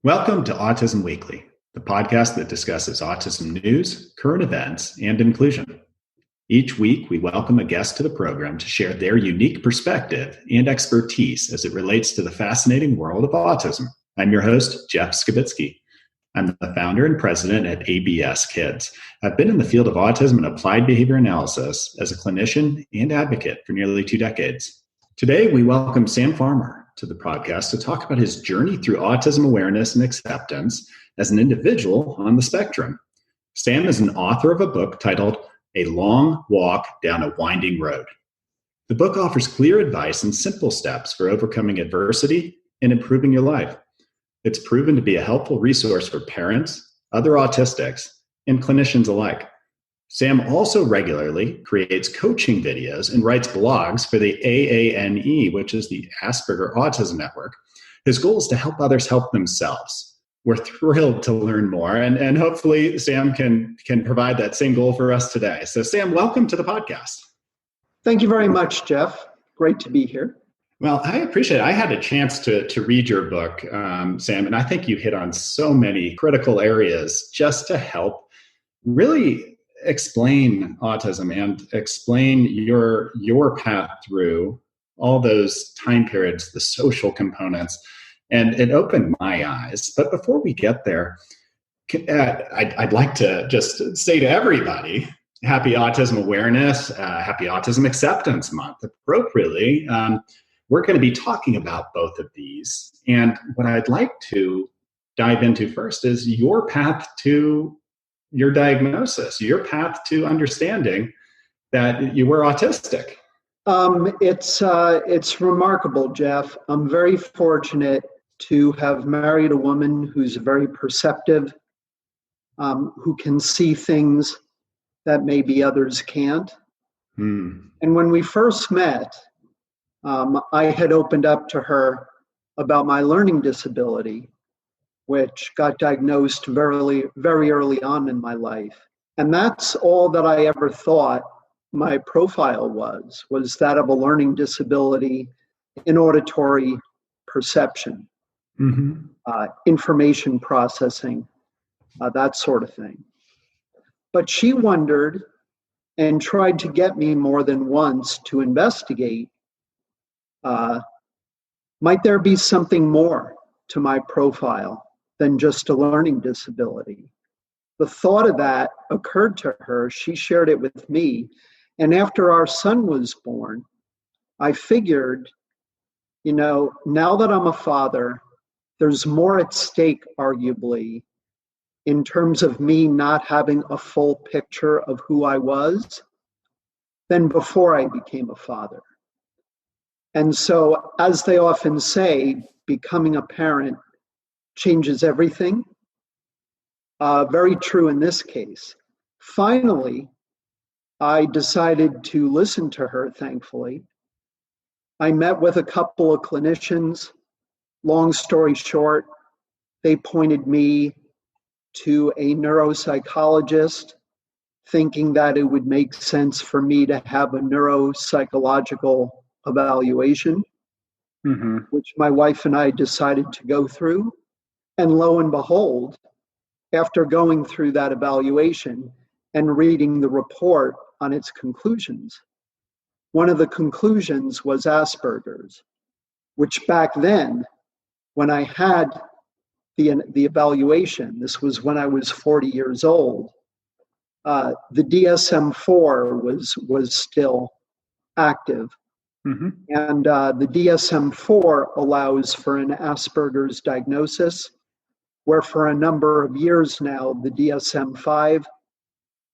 Welcome to Autism Weekly, the podcast that discusses autism news, current events, and inclusion. Each week, we welcome a guest to the program to share their unique perspective and expertise as it relates to the fascinating world of autism. I'm your host, Jeff Skibitsky. I'm the founder and president at ABS Kids. I've been in the field of autism and applied behavior analysis as a clinician and advocate for nearly 2 decades. Today, we welcome Sam Farmer to the podcast to talk about his journey through autism awareness and acceptance as an individual on the spectrum. Sam is an author of a book titled A Long Walk Down a Winding Road. The book offers clear advice and simple steps for overcoming adversity and improving your life. It's proven to be a helpful resource for parents, other autistics, and clinicians alike. Sam also regularly creates coaching videos and writes blogs for the AANE, which is the Asperger Autism Network. His goal is to help others help themselves. We're thrilled to learn more, and hopefully Sam can provide that same goal for us today. So Sam, welcome to the podcast. Thank you very much, Jeff. Great to be here. Well, I appreciate it. I had a chance to read your book, Sam, and I think you hit on so many critical areas just to help really explain autism and explain your path through all those time periods, the social components, and it opened my eyes. But before we get there, I'd like to just say to everybody, Happy Autism Awareness, Happy Autism Acceptance Month. Appropriately, we're going to be talking about both of these. And what I'd like to dive into first is your path to your diagnosis, your path to understanding that you were autistic. It's remarkable, Jeff. I'm very fortunate to have married a woman who's very perceptive, who can see things that maybe others can't. And when we first met, I had opened up to her about my learning disability, which got diagnosed very, very early on in my life. And that's all that I ever thought my profile was that of a learning disability in auditory perception, information processing, that sort of thing. But she wondered and tried to get me more than once to investigate, might there be something more to my profile than just a learning disability? The thought of that occurred to her. She shared it with me. And after our son was born, I figured, now that I'm a father, there's more at stake, arguably, in terms of me not having a full picture of who I was than before I became a father. And so, as they often say, becoming a parent changes everything. Very true in this case. Finally, I decided to listen to her, thankfully. I met with a couple of clinicians. Long story short, they pointed me to a neuropsychologist, thinking that it would make sense for me to have a neuropsychological evaluation, which my wife and I decided to go through. And lo and behold, after going through that evaluation and reading the report on its conclusions, one of the conclusions was Asperger's, which back then, when I had the evaluation, this was when I was 40 years old, the DSM-4 was still active. And the DSM-4 allows for an Asperger's diagnosis, where for a number of years now, the DSM-5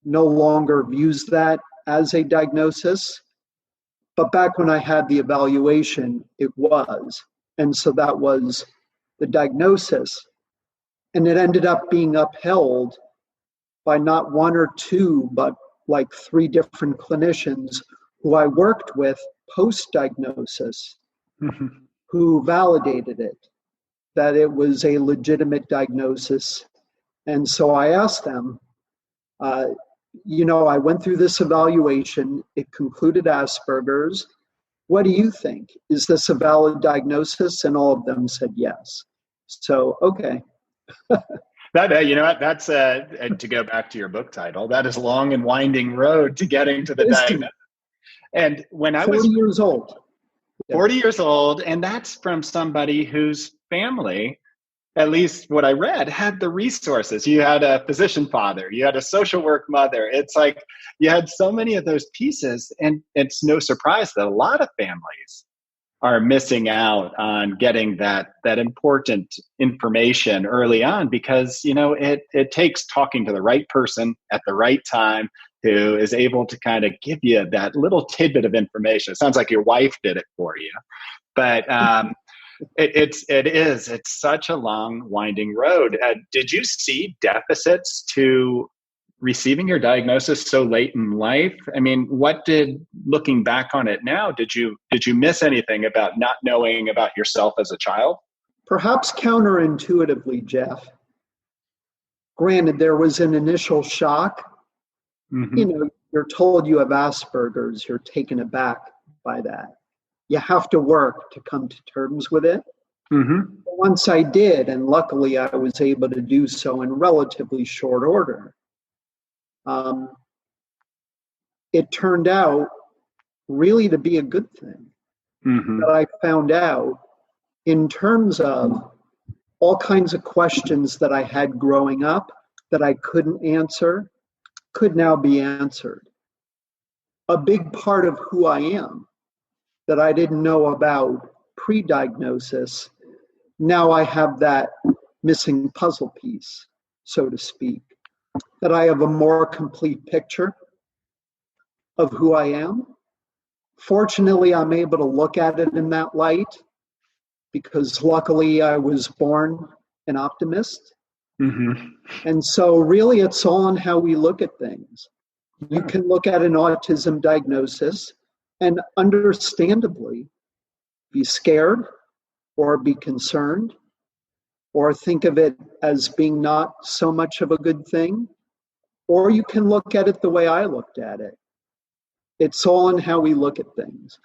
no longer views that as a diagnosis. But back when I had the evaluation, it was. And so that was the diagnosis. And it ended up being upheld by not one or two, but like 3 different clinicians who I worked with post-diagnosis, who validated it, that it was a legitimate diagnosis. And so I asked them, I went through this evaluation, it concluded Asperger's, what do you think? Is this a valid diagnosis? And all of them said yes. So, okay. That you know what? That's to go back to your book title. That is a long and winding road to getting to the diagnosis. And when I was 40 years old, 40 years old, and that's from somebody whose family, at least what I read, had the resources. You had a physician father, you had a social work mother. It's like you had so many of those pieces, and it's no surprise that a lot of families are missing out on getting that important information early on, because it takes talking to the right person at the right time who is able to kind of give you that little tidbit of information. It sounds like your wife did it for you, but it's such a long winding road. Did you see deficits to receiving your diagnosis so late in life? I mean, looking back on it now, did you miss anything about not knowing about yourself as a child? Perhaps counterintuitively, Jeff. Granted, there was an initial shock. Mm-hmm. You're told you have Asperger's, you're taken aback by that. You have to work to come to terms with it. Mm-hmm. Once I did, and luckily I was able to do so in relatively short order, it turned out really to be a good thing. Mm-hmm. That I found out in terms of all kinds of questions that I had growing up that I couldn't answer, could now be answered. A big part of who I am that I didn't know about pre-diagnosis, now I have that missing puzzle piece, so to speak. That I have a more complete picture of who I am. Fortunately, I'm able to look at it in that light because luckily I was born an optimist. Mm-hmm. And so really it's all on how we look at things. You can look at an autism diagnosis and understandably be scared or be concerned or think of it as being not so much of a good thing. Or you can look at it the way I looked at it. It's all in how we look at things.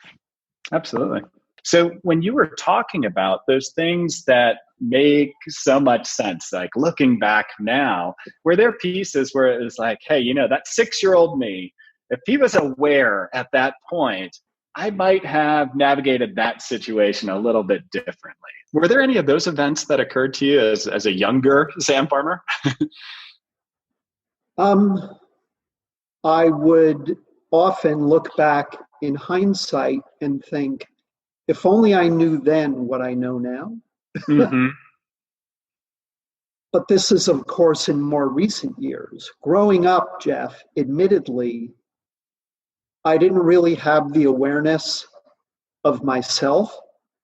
Absolutely. So when you were talking about those things that make so much sense, like looking back now, were there pieces where it was like, hey, that 6-year-old me, if he was aware at that point, I might have navigated that situation a little bit differently. Were there any of those events that occurred to you as a younger Sam Farmer? I would often look back in hindsight and think, if only I knew then what I know now. Mm-hmm. But this is, of course, in more recent years. Growing up, Jeff, admittedly, I didn't really have the awareness of myself,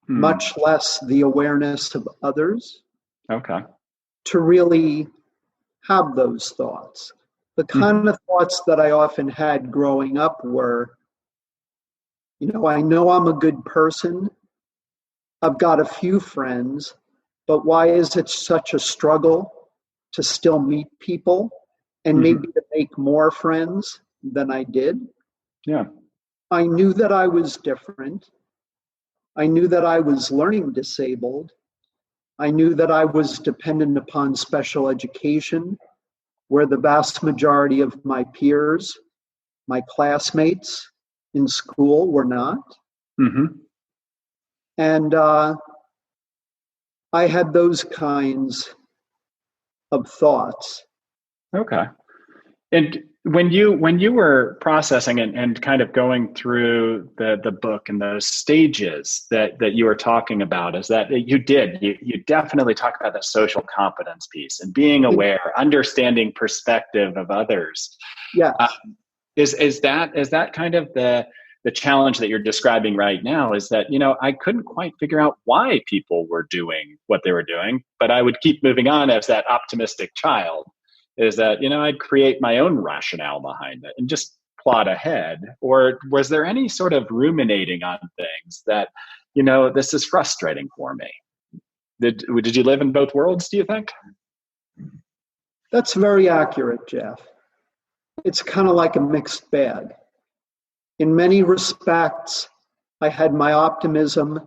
much less the awareness of others. Okay. To really have those thoughts. The kind of thoughts that I often had growing up were, I know I'm a good person. I've got a few friends, but why is it such a struggle to still meet people and maybe to make more friends than I did? Yeah. I knew that I was different. I knew that I was learning disabled. I knew that I was dependent upon special education, where the vast majority of my peers, my classmates in school were not. Mm-hmm. And I had those kinds of thoughts. Okay. And when you were processing and kind of going through the book and those stages that you were talking about, is that you definitely talk about the social competence piece and being aware, understanding perspective of others. Yeah. Is that kind of the challenge that you're describing right now? Is that, I couldn't quite figure out why people were doing what they were doing, but I would keep moving on as that optimistic child. Is that, I'd create my own rationale behind it and just plot ahead? Or was there any sort of ruminating on things that, this is frustrating for me? Did you live in both worlds, do you think? That's very accurate, Jeff. It's kind of like a mixed bag. In many respects, I had my optimism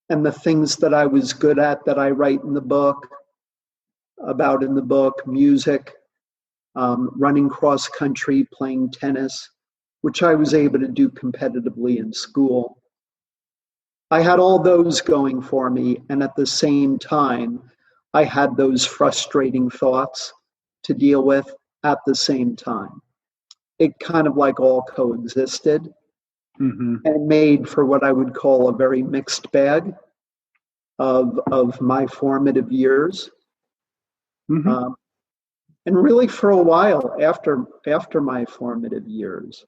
and the things that I was good at that I write in the book, music, running cross country, playing tennis, which I was able to do competitively in school. I had all those going for me, and at the same time, I had those frustrating thoughts to deal with at the same time. It kind of like all coexisted and made for what I would call a very mixed bag of my formative years. And really for a while after my formative years,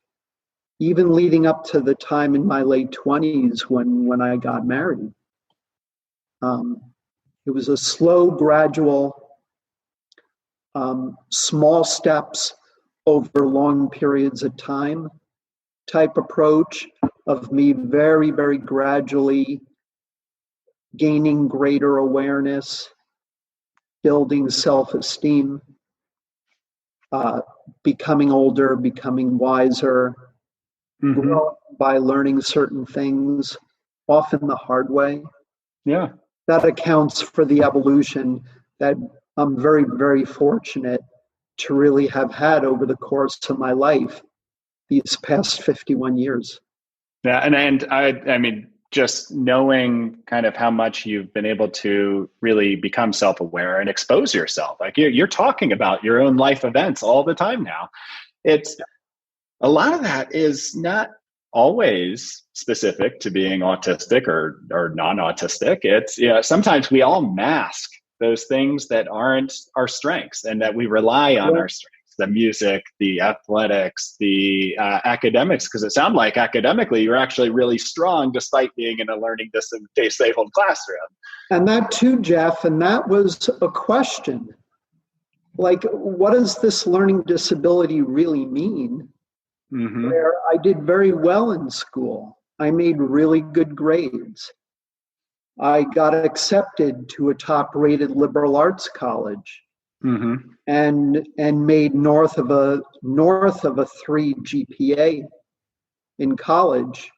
even leading up to the time in my late 20s when I got married. It was a slow, gradual, small steps over long periods of time type approach of me very, very gradually gaining greater awareness, building self-esteem, becoming older, becoming wiser, growing by learning certain things, often the hard way. Yeah. That accounts for the evolution that I'm very, very fortunate to really have had over the course of my life these past 51 years. Yeah, and I mean, just knowing kind of how much you've been able to really become self-aware and expose yourself. Like you're talking about your own life events all the time now. It's a lot of that is not always specific to being autistic or non-autistic. It's, you know, sometimes we all mask those things that aren't our strengths and that we rely on our strengths. The music, the athletics, the academics, because it sounded like academically you're actually really strong despite being in a learning disabled classroom. And that too, Jeff, and that was a question. Like, what does this learning disability really mean? Where I did very well in school. I made really good grades. I got accepted to a top-rated liberal arts college. And made north of a 3 GPA in college,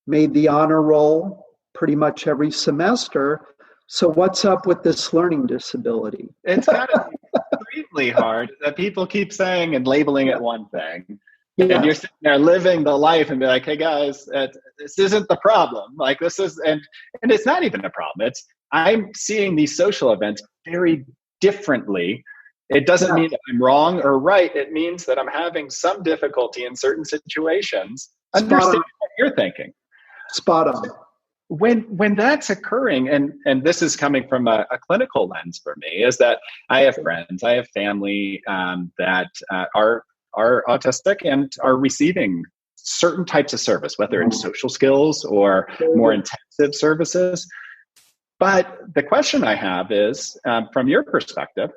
made the honor roll pretty much every semester. So what's up with this learning disability? It's kind of extremely hard that people keep saying and labeling it one thing. And you're sitting there living the life and be like, hey guys, this isn't the problem. Like this is, and it's not even a problem. It's, I'm seeing these social events very differently. It doesn't mean that I'm wrong or right. It means that I'm having some difficulty in certain situations. Understand what you're thinking. Spot on. When that's occurring, and this is coming from a clinical lens for me, is that I have friends, I have family that are autistic and are receiving certain types of service, whether it's social skills or more intensive services. But the question I have is, from your perspective,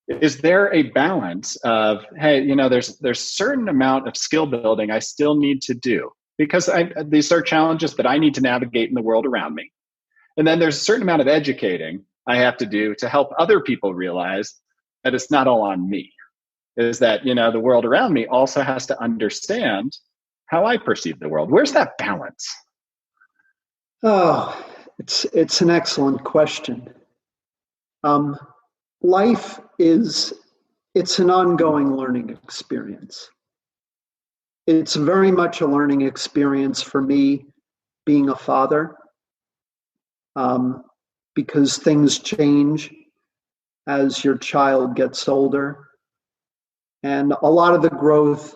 is there a balance of, hey, you know, there's certain amount of skill building I still need to do because these are challenges that I need to navigate in the world around me. And then there's a certain amount of educating I have to do to help other people realize that it's not all on me. Is that, you know, the world around me also has to understand how I perceive the world. Where's that balance? Oh, it's an excellent question. Life it's an ongoing learning experience. It's very much a learning experience for me being a father, because things change as your child gets older. And a lot of the growth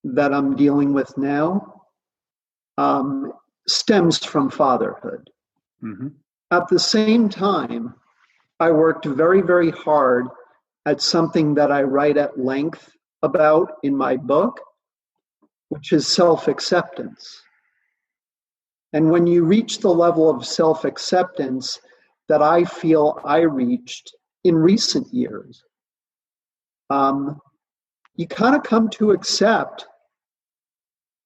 that I'm dealing with now stems from fatherhood. At the same time, I worked very, very hard at something that I write at length about in my book, which is self-acceptance. And when you reach the level of self-acceptance that I feel I reached in recent years, you kind of come to accept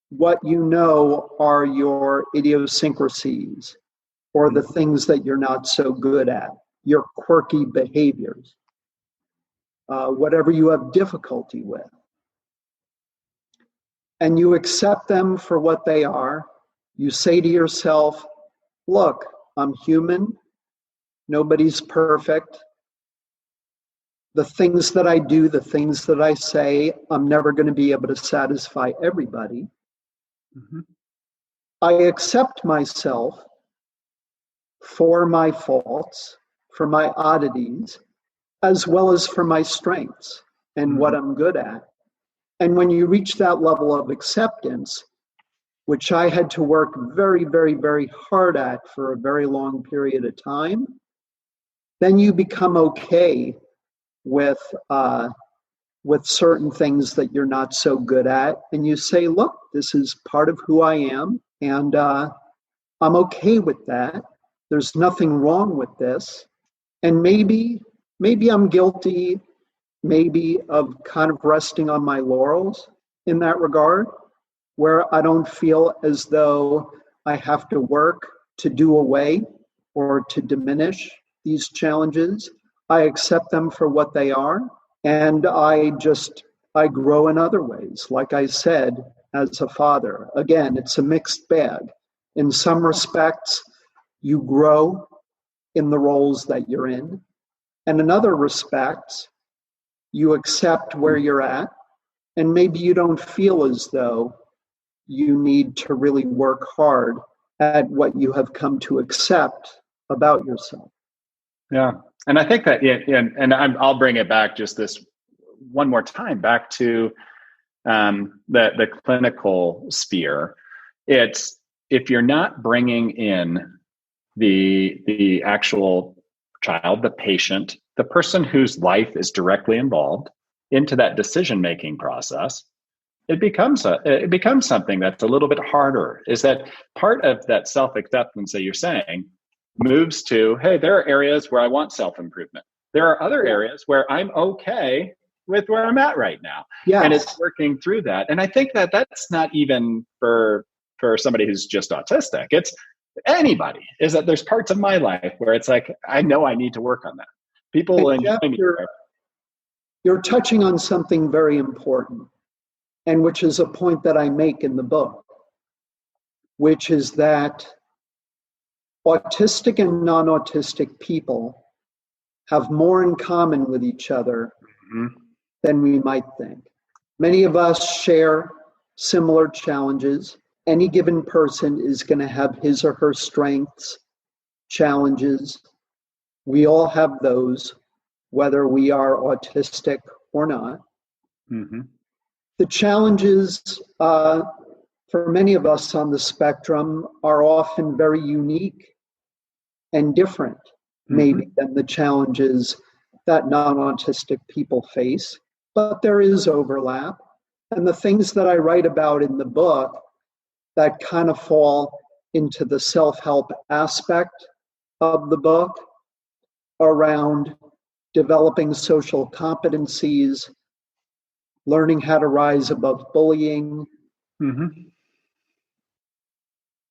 what you know are your idiosyncrasies or the things that you're not so good at, your quirky behaviors, whatever you have difficulty with. And you accept them for what they are. You say to yourself, look, I'm human. Nobody's perfect. The things that I do, the things that I say, I'm never going to be able to satisfy everybody. Mm-hmm. I accept myself for my faults, for my oddities, as well as for my strengths and what I'm good at. And when you reach that level of acceptance, which I had to work very, very, very hard at for a very long period of time, then you become okay with certain things that you're not so good at. And you say, look, this is part of who I am, and I'm okay with that. There's nothing wrong with this. And maybe I'm guilty, maybe of kind of resting on my laurels in that regard, where I don't feel as though I have to work to do away or to diminish these challenges. I accept them for what they are, and I grow in other ways. Like I said, as a father, again, it's a mixed bag. In some respects, you grow in the roles that you're in, and in other respects, you accept where you're at, and maybe you don't feel as though you need to really work hard at what you have come to accept about yourself. Yeah. And I think that, I'll bring it back just this one more time, back to the clinical sphere. It's, if you're not bringing in the actual child, the patient, the person whose life is directly involved into that decision-making process, it becomes something that's a little bit harder. Is that part of that self-acceptance that you're saying moves to, hey, there are areas where I want self-improvement. There are other areas where I'm okay with where I'm at right now. Yes. And it's working through that. And I think that that's not even for somebody who's just autistic. It's anybody, is that there's parts of my life where it's like, I know I need to work on that. People will enjoy me. You're touching on something very important, and which is a point that I make in the book, which is that autistic and non-autistic people have more in common with each other than we might think. Many of us share similar challenges. Any given person is going to have his or her strengths, challenges. We all have those, whether we are autistic or not. Mm-hmm. The challenges for many of us on the spectrum are often very unique and different, maybe, than the challenges that non-autistic people face, but there is overlap. And the things that I write about in the book that kind of fall into the self-help aspect of the book around developing social competencies, learning how to rise above bullying,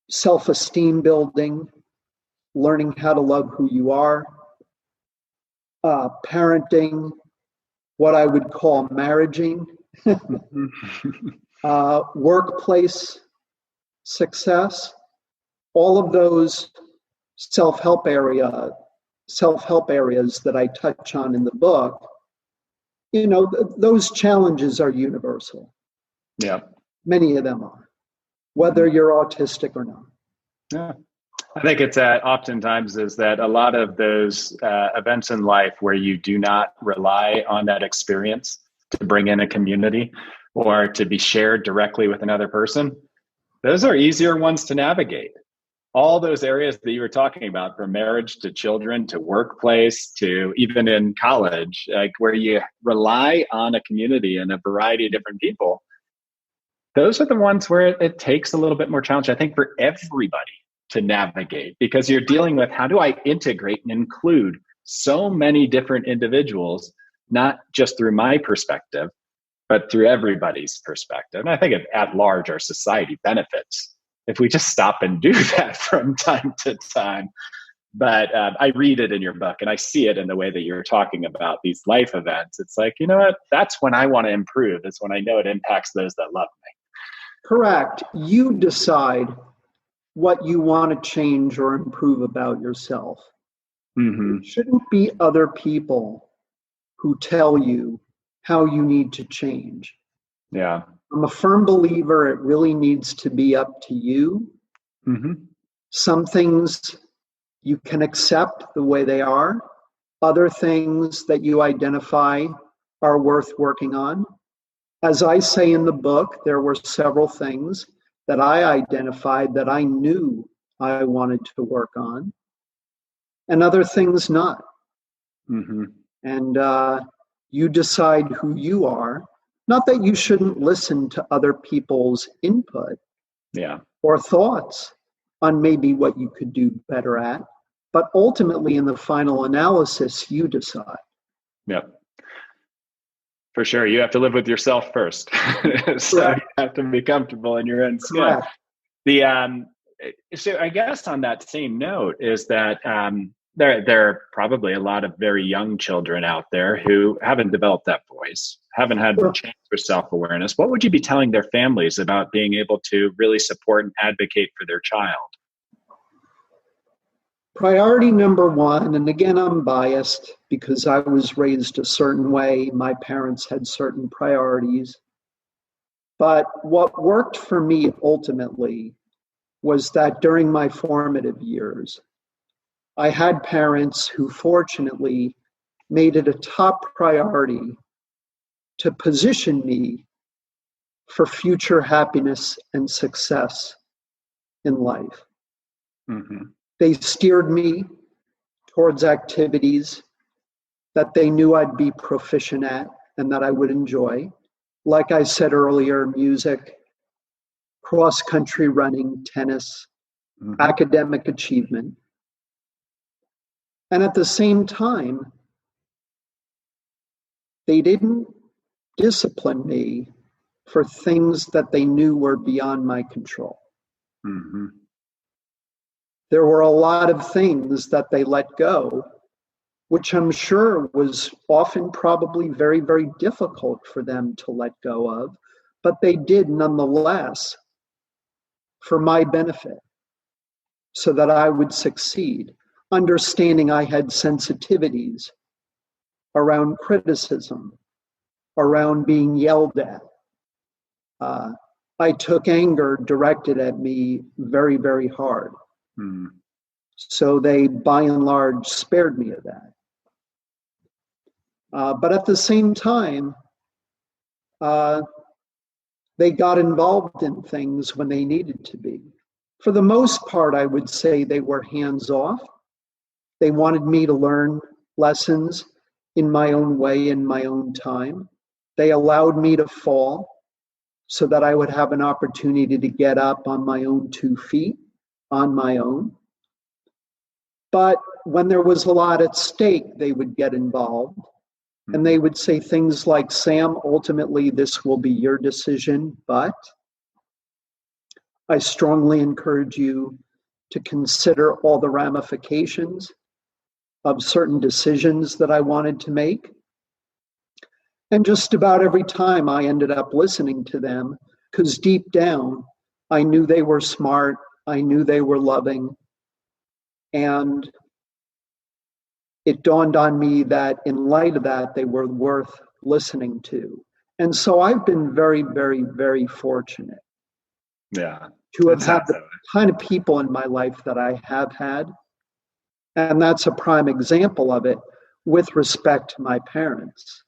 self-esteem building, learning how to love who you are, parenting, what I would call marriaging, workplace success, all of those self-help areas that I touch on in the book, those challenges are universal. Yeah. Many of them are, whether you're autistic or not. Yeah. I think it's oftentimes is that a lot of those events in life where you do not rely on that experience to bring in a community or to be shared directly with another person, those are easier ones to navigate. All those areas that you were talking about, from marriage to children to workplace to even in college, like where you rely on a community and a variety of different people, those are the ones where it takes a little bit more challenge, I think, for everybody to navigate, because you're dealing with, how do I integrate and include so many different individuals, not just through my perspective, but through everybody's perspective. And I think at large, our society benefits if we just stop and do that from time to time. But I read it in your book and I see it in the way that you're talking about these life events. It's like, you know what? That's when I want to improve. It's when I know it impacts those that love me. Correct. You decide what you want to change or improve about yourself. Mm-hmm. It shouldn't be other people who tell you how you need to change. Yeah. I'm a firm believer it really needs to be up to you. Mm-hmm. Some things you can accept the way they are. Other things that you identify are worth working on. As I say in the book, there were several things that I identified that I knew I wanted to work on, and other things not. Mm-hmm. And you decide who you are. Not that you shouldn't listen to other people's input or thoughts on maybe what you could do better at, but ultimately in the final analysis, you decide. Yep. For sure. You have to live with yourself first. So you have to be comfortable in your own skin. So I guess on that same note is that there are probably a lot of very young children out there who haven't developed that voice, haven't had the chance for self-awareness. What would you be telling their families about being able to really support and advocate for their child? Priority number one, and again, I'm biased because I was raised a certain way. My parents had certain priorities. But what worked for me ultimately was that during my formative years, I had parents who fortunately made it a top priority to position me for future happiness and success in life. Mm-hmm. They steered me towards activities that they knew I'd be proficient at and that I would enjoy. Like I said earlier, music, cross-country running, tennis, academic achievement. And at the same time, they didn't discipline me for things that they knew were beyond my control. Mm-hmm. There were a lot of things that they let go, which I'm sure was often probably very, very difficult for them to let go of, but they did nonetheless for my benefit so that I would succeed, understanding I had sensitivities around criticism, around being yelled at. I took anger directed at me very, very hard. So they, by and large, spared me of that. But at the same time, they got involved in things when they needed to be. For the most part, I would say they were hands-off. They wanted me to learn lessons in my own way, in my own time. They allowed me to fall so that I would have an opportunity to get up on my own 2 feet, on my own. But when there was a lot at stake, they would get involved. And they would say things like, Sam, ultimately this will be your decision, but I strongly encourage you to consider all the ramifications of certain decisions that I wanted to make. And just about every time I ended up listening to them, because deep down, I knew they were smart, I knew they were loving, and it dawned on me that in light of that, they were worth listening to. And so I've been very, very, very fortunate to have had the kind of people in my life that I have had. And that's a prime example of it with respect to my parents.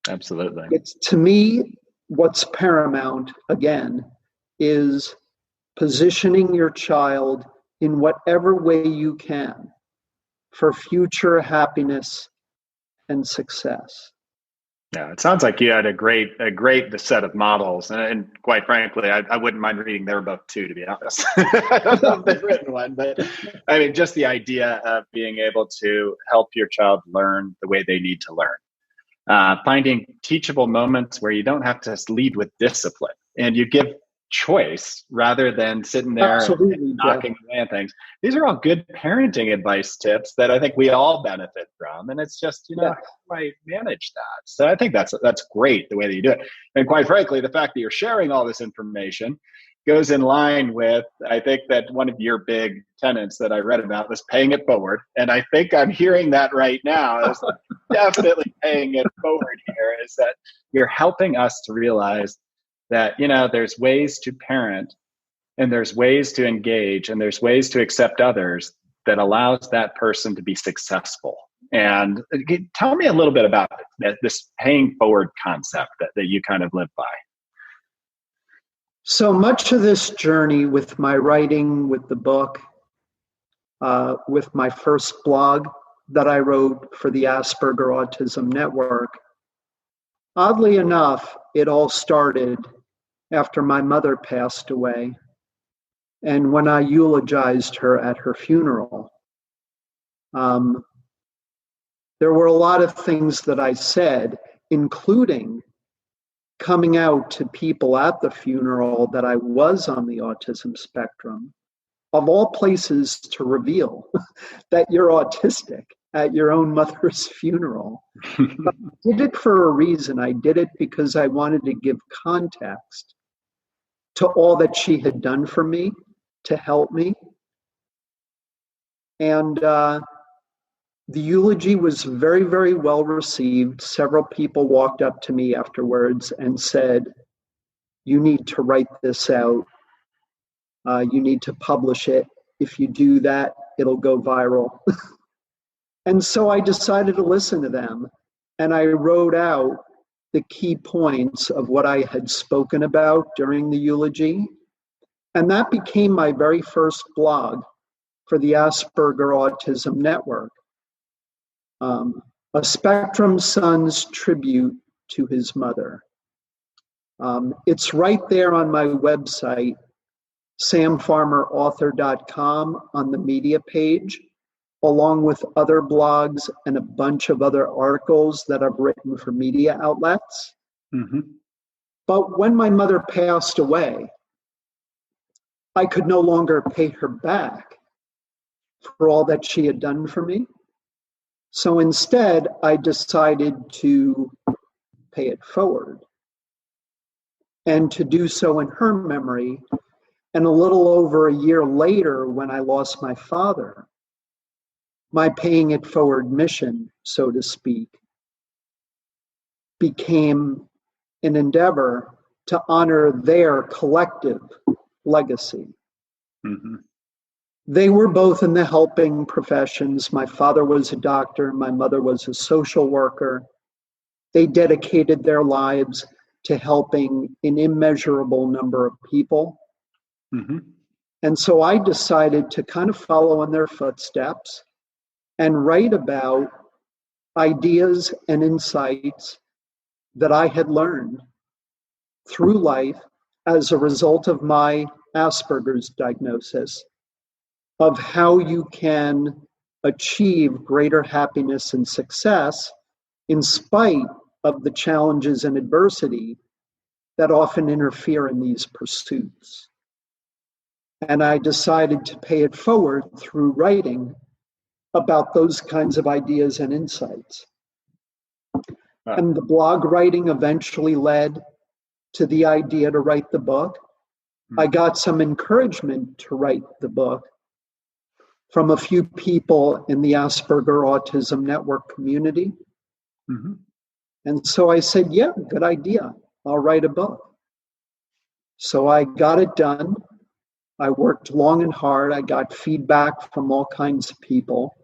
Absolutely. It's, to me, what's paramount, again, is positioning your child in whatever way you can for future happiness and success. Yeah, it sounds like you had a great set of models, and quite frankly, I wouldn't mind reading their book too, to be honest. I don't know if they've written one, but I mean, just the idea of being able to help your child learn the way they need to learn, finding teachable moments where you don't have to lead with discipline, and you give choice rather than sitting there and knocking away at things. These are all good parenting advice tips that I think we all benefit from. And it's just, how do I manage that? So I think that's great the way that you do it. And quite frankly, the fact that you're sharing all this information goes in line with, I think that one of your big tenets that I read about was paying it forward. And I think I'm hearing that right now. It's definitely paying it forward here, is that you're helping us to realize that, there's ways to parent, and there's ways to engage, and there's ways to accept others that allows that person to be successful. And tell me a little bit about this paying forward concept that you kind of live by. So much of this journey with my writing, with the book, with my first blog that I wrote for the Asperger Autism Network, oddly enough, it all started after my mother passed away and when I eulogized her at her funeral. There were a lot of things that I said, including coming out to people at the funeral that I was on the autism spectrum, of all places to reveal that you're autistic at your own mother's funeral. But I did it for a reason. I did it because I wanted to give context to all that she had done for me to help me. And the eulogy was very, very well received. Several people walked up to me afterwards and said, "You need to write this out. You need to publish it. If you do that, it'll go viral." And so I decided to listen to them. And I wrote out the key points of what I had spoken about during the eulogy. And that became my very first blog for the Asperger Autism Network. A Spectrum Son's tribute to his mother. It's right there on my website, samfarmerauthor.com, on the media page, along with other blogs and a bunch of other articles that I've written for media outlets. Mm-hmm. But when my mother passed away, I could no longer pay her back for all that she had done for me. So instead, I decided to pay it forward and to do so in her memory. And a little over a year later, when I lost my father, my paying it forward mission, so to speak, became an endeavor to honor their collective legacy. Mm-hmm. They were both in the helping professions. My father was a doctor. My mother was a social worker. They dedicated their lives to helping an immeasurable number of people. Mm-hmm. And so I decided to kind of follow in their footsteps and write about ideas and insights that I had learned through life as a result of my Asperger's diagnosis, of how you can achieve greater happiness and success in spite of the challenges and adversity that often interfere in these pursuits. And I decided to pay it forward through writing about those kinds of ideas and insights. Wow. And the blog writing eventually led to the idea to write the book. Mm-hmm. I got some encouragement to write the book from a few people in the Asperger Autism Network community. Mm-hmm. And so I said, yeah, good idea. I'll write a book. So I got it done. I worked long and hard. I got feedback from all kinds of people.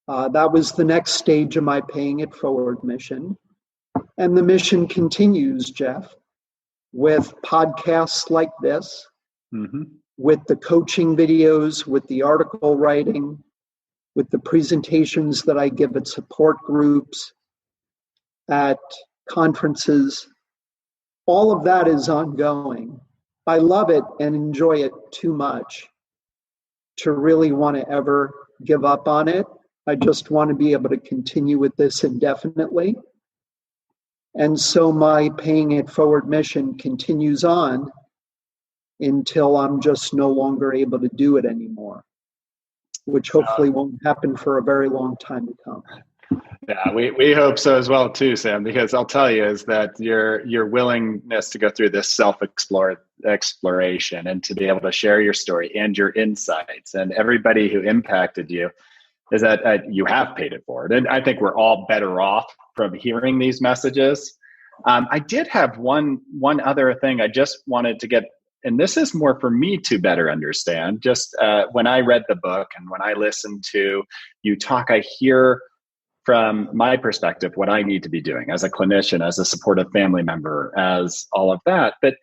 That was the next stage of my paying it forward mission. And the mission continues, Jeff, with podcasts like this, mm-hmm. with the coaching videos, with the article writing, with the presentations that I give at support groups, at conferences. All of that is ongoing. I love it and enjoy it too much to really want to ever give up on it. I just want to be able to continue with this indefinitely. And so my paying it forward mission continues on until I'm just no longer able to do it anymore, which hopefully won't happen for a very long time to come. Yeah, we hope so as well too, Sam, because I'll tell you is that your willingness to go through this exploration and to be able to share your story and your insights and everybody who impacted you is that you have paid it forward. And I think we're all better off from hearing these messages. I did have one other thing I just wanted to get, and this is more for me to better understand. Just when I read the book and when I listened to you talk, I hear from my perspective what I need to be doing as a clinician, as a supportive family member, as all of that. But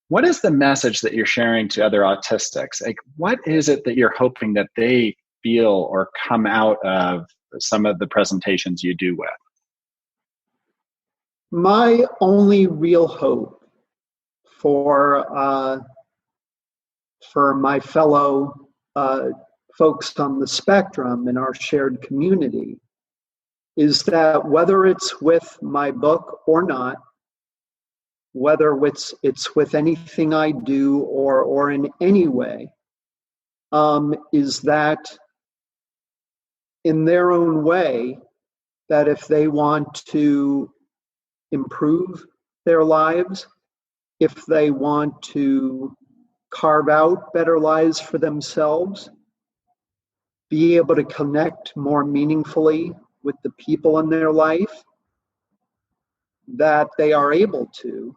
what is the message that you're sharing to other autistics? Like, what is it that you're hoping that they feel or come out of some of the presentations you do with? My only real hope for my fellow folks on the spectrum in our shared community is that whether it's with my book or not, whether it's with anything I do or in any way, is that in their own way, that if they want to improve their lives, if they want to carve out better lives for themselves, be able to connect more meaningfully with the people in their life, that they are able to.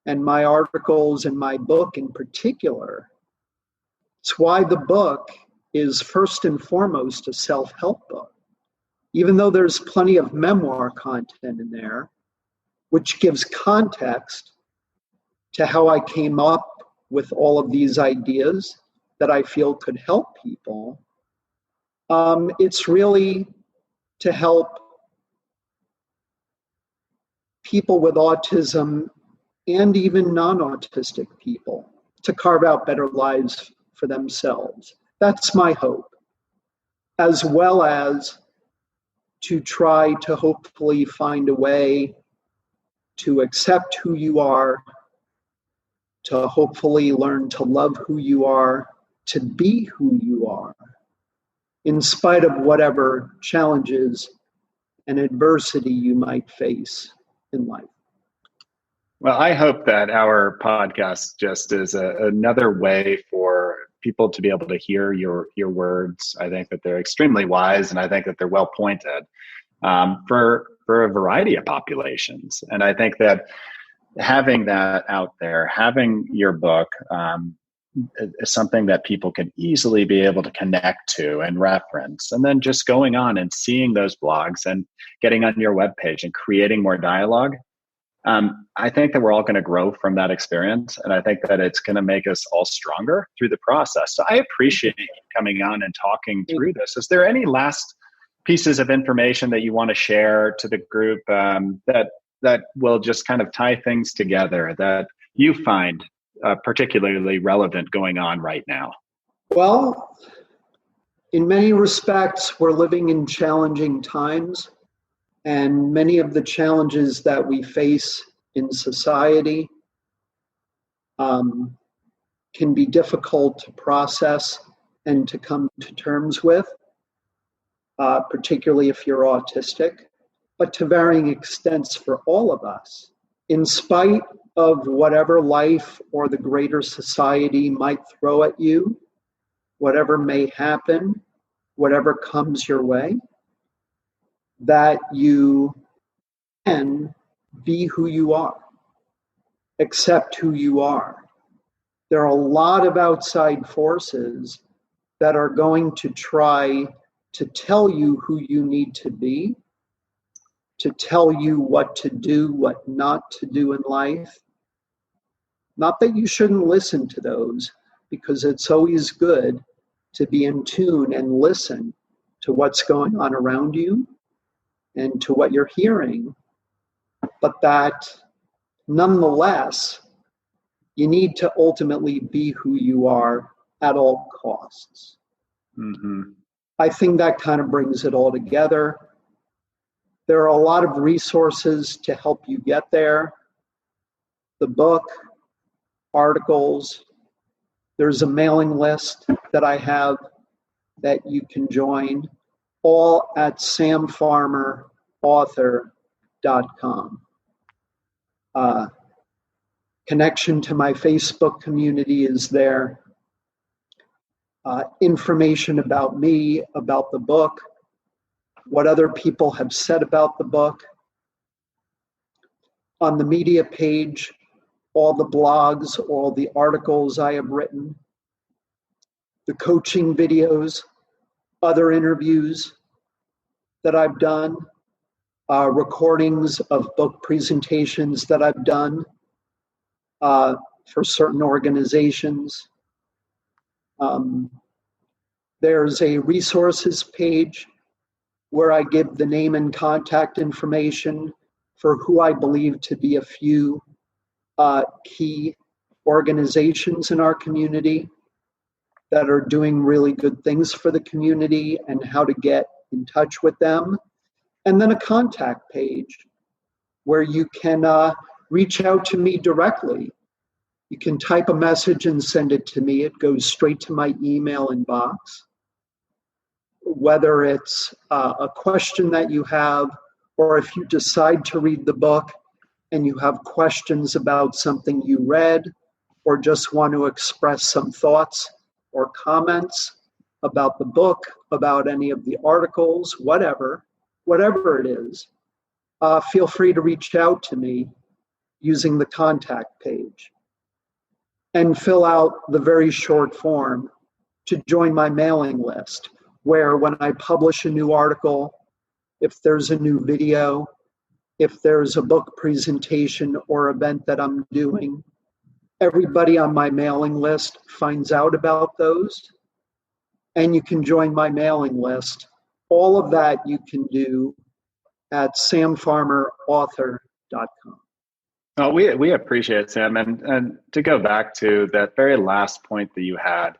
And my articles and my book in particular, it's why the book is first and foremost a self-help book. Even though there's plenty of memoir content in there, which gives context to how I came up with all of these ideas that I feel could help people, it's really to help people with autism and even non-autistic people to carve out better lives for themselves. That's my hope, as well as to try to hopefully find a way to accept who you are, to hopefully learn to love who you are, to be who you are, in spite of whatever challenges and adversity you might face in life. Well, I hope that our podcast just is another way for people to be able to hear your words. I think that they're extremely wise, and I think that they're well pointed for a variety of populations. And I think that having that out there, having your book is something that people can easily be able to connect to and reference. And then just going on and seeing those blogs and getting on your webpage and creating more dialogue. I think that we're all going to grow from that experience. And I think that it's going to make us all stronger through the process. So I appreciate you coming on and talking through this. Is there any last pieces of information that you want to share to the group that will just kind of tie things together that you find particularly relevant going on right now? Well, in many respects, we're living in challenging times. And many of the challenges that we face in society can be difficult to process and to come to terms with, particularly if you're autistic, but to varying extents for all of us. In spite of whatever life or the greater society might throw at you, whatever may happen, whatever comes your way, that you can be who you are, accept who you are. There are a lot of outside forces that are going to try to tell you who you need to be, to tell you what to do, what not to do in life. Not that you shouldn't listen to those, because it's always good to be in tune and listen to what's going on around you and to what you're hearing, but that nonetheless, you need to ultimately be who you are at all costs. Mm-hmm. I think that kind of brings it all together. There are a lot of resources to help you get there. The book, articles, there's a mailing list that I have that you can join. all at samfarmerauthor.com. Connection to my Facebook community is there. Information about me, about the book, what other people have said about the book. On the media page, all the blogs, all the articles I have written, the coaching videos, other interviews that I've done, recordings of book presentations that I've done for certain organizations. There's a resources page where I give the name and contact information for who I believe to be a few key organizations in our community that are doing really good things for the community and how to get in touch with them. And then a contact page where you can reach out to me directly. You can type a message and send it to me. It goes straight to my email inbox. Whether it's a question that you have, or if you decide to read the book and you have questions about something you read, or just want to express some thoughts or comments about the book, about any of the articles, whatever it is, feel free to reach out to me using the contact page and fill out the very short form to join my mailing list, where when I publish a new article, if there's a new video, if there's a book presentation or event that I'm doing, everybody on my mailing list finds out about those, and you can join my mailing list. All of that you can do at samfarmerauthor.com. Oh, we appreciate it, Sam. And to go back to that very last point that you had,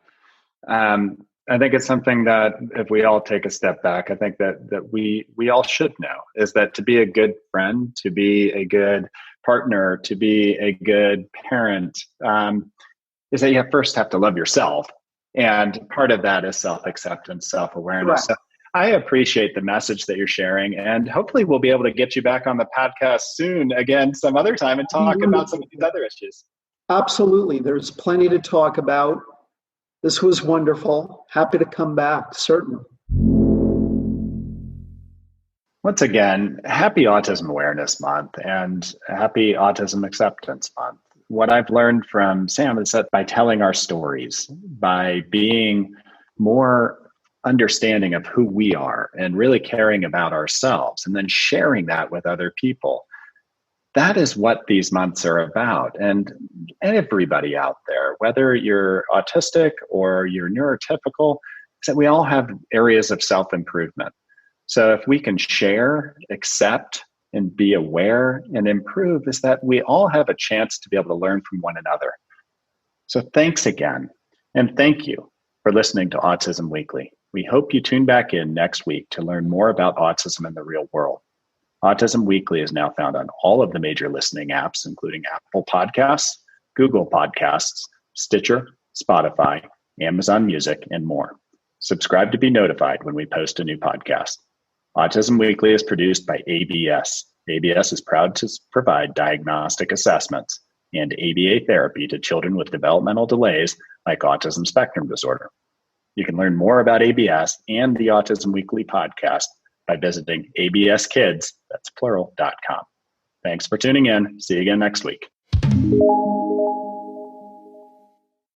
I think it's something that if we all take a step back, I think that we all should know, is that to be a good friend, to be a good partner, to be a good parent, is that you first have to love yourself. And part of that is self-acceptance, self-awareness. So I appreciate the message that you're sharing, and hopefully we'll be able to get you back on the podcast soon again some other time and talk about some of these other issues. Absolutely. There's plenty to talk about. This was wonderful. Happy to come back, certainly. Once again, happy Autism Awareness Month and happy Autism Acceptance Month. What I've learned from Sam is that by telling our stories, by being more understanding of who we are and really caring about ourselves and then sharing that with other people, that is what these months are about. And everybody out there, whether you're autistic or you're neurotypical, is that we all have areas of self-improvement. So if we can share, accept, and be aware and improve, is that we all have a chance to be able to learn from one another. So thanks again. And thank you for listening to Autism Weekly. We hope you tune back in next week to learn more about autism in the real world. Autism Weekly is now found on all of the major listening apps, including Apple Podcasts, Google Podcasts, Stitcher, Spotify, Amazon Music, and more. Subscribe to be notified when we post a new podcast. Autism Weekly is produced by ABS. ABS is proud to provide diagnostic assessments and ABA therapy to children with developmental delays like Autism Spectrum Disorder. You can learn more about ABS and the Autism Weekly podcast by visiting abskids, that's plural.com. Thanks for tuning in. See you again next week.